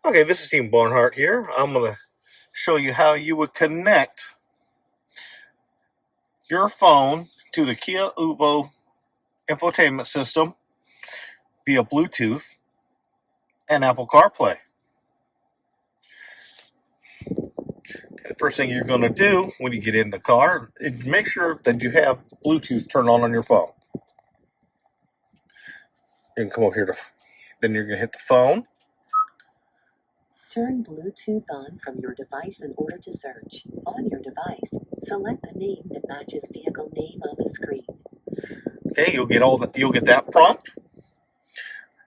Okay, this is Team Barnhart here. I'm going to show you how you would connect your phone to the Kia UVO infotainment system via Bluetooth and Apple CarPlay. The first thing you're going to do when you get in the car is make sure that you have Bluetooth turned on your phone. You can come over here then you're going to hit the phone. Turn Bluetooth on from your device in order to search. On your device, select the name that matches vehicle name on the screen. Okay, you'll get that prompt,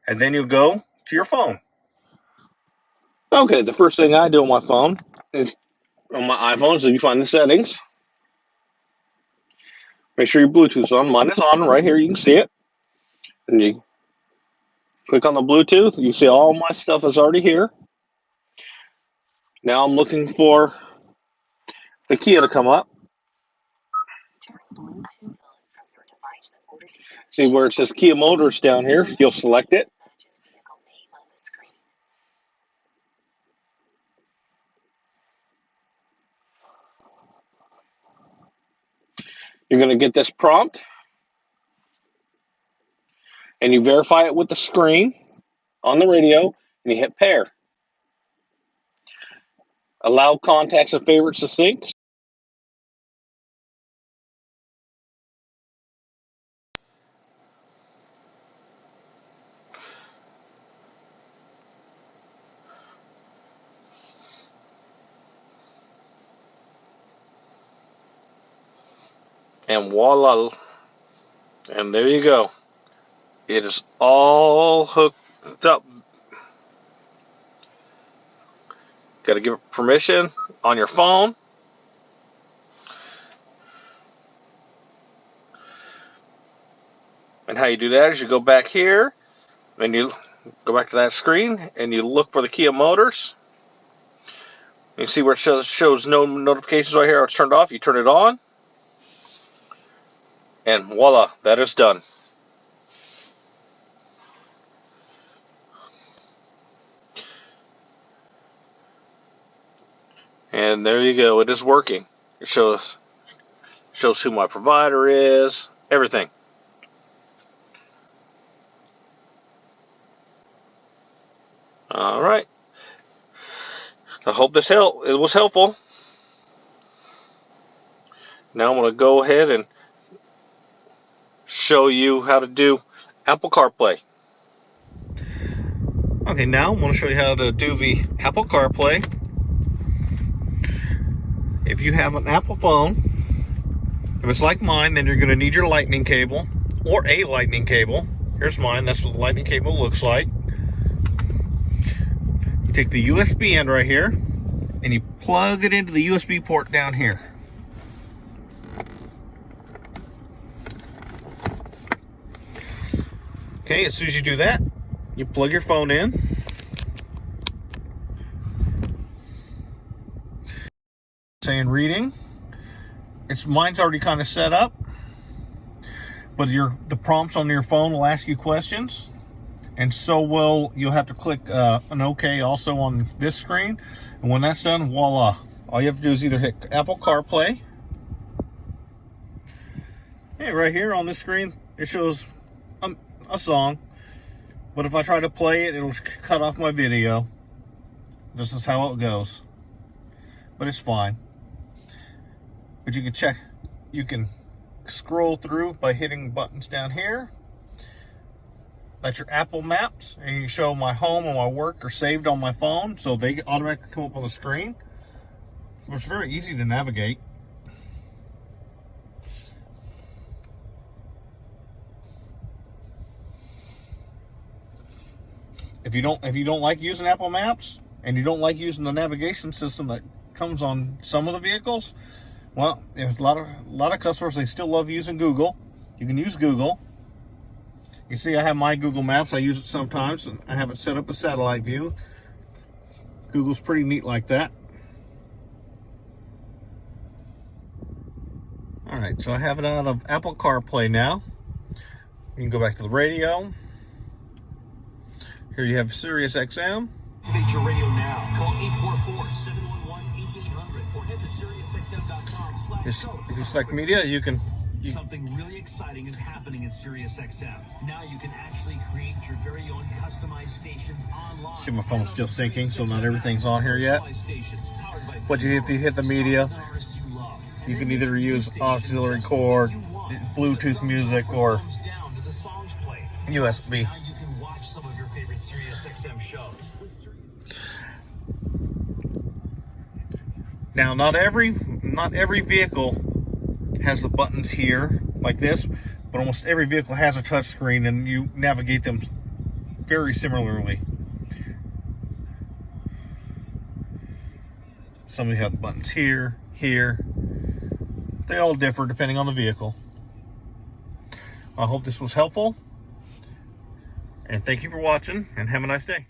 and then you'll go to your phone. Okay, the first thing I do on my phone, on my iPhone, is you find the settings. Make sure your Bluetooth's on. Mine is on right here. You can see it. And you click on the Bluetooth. You see all my stuff is already here. Now I'm looking for the Kia to come up. Turn Bluetooth on from your device in order to search. See where it says Kia Motors down here? You'll select it. Matches vehicle name on the screen. You're going to get this prompt, and you verify it with the screen on the radio, and you hit pair. Allow contacts and favorites to sync. And voila, and there you go. It is all hooked up. Got to give it permission on your phone. And how you do that is you go back here, and you go back to that screen, and you look for the Kia Motors. You see where it shows no notifications right here. It's turned off. You turn it on, and voila, that is done. And there you go. It is working. It shows who my provider is, everything. All right. I hope it was helpful. Now I'm going to go ahead and show you how to do Apple CarPlay. Okay, now I'm going to show you how to do the Apple CarPlay. If you have an Apple phone, if it's like mine, then you're going to need your lightning cable or a lightning cable. Here's mine. That's what the lightning cable looks like. You take the USB end right here and you plug it into the USB port down here. Okay, as soon as you do that, you plug your phone in. Saying reading. Mine's already kind of set up, but the prompts on your phone will ask you questions, and so you'll have to click an OK also on this screen. And when that's done, voila! All you have to do is either hit Apple CarPlay. Hey, right here on this screen, it shows a song, but if I try to play it, it'll cut off my video. This is how it goes, but it's fine. But you can scroll through by hitting buttons down here. That's your Apple Maps, and you can show my home and my work are saved on my phone, so they automatically come up on the screen. It's very easy to navigate. If you don't like using Apple Maps and you don't like using the navigation system that comes on some of the vehicles, well, a lot of customers, they still love using Google. You can use Google. You see, I have my Google Maps. I use it sometimes, and I have it set up a satellite view. Google's pretty neat like that. All right, so I have it out of Apple CarPlay now. You can go back to the radio. Here you have Sirius XM. Your radio Call 844-711-8800 or head to SiriusXM.com/show. If you select media, you can. Something really exciting is happening in SiriusXM. Now you can actually create your very own customized stations online. See, my phone's still syncing, so not everything's on here yet. But if you hit the media, you can either use auxiliary cord, Bluetooth music, or USB. Now you can watch some of your favorite SiriusXM shows. Now, not every vehicle has the buttons here like this, but almost every vehicle has a touch screen, and you navigate them very similarly. Some of you have the buttons here, here. They all differ depending on the vehicle. I hope this was helpful, and thank you for watching, and have a nice day.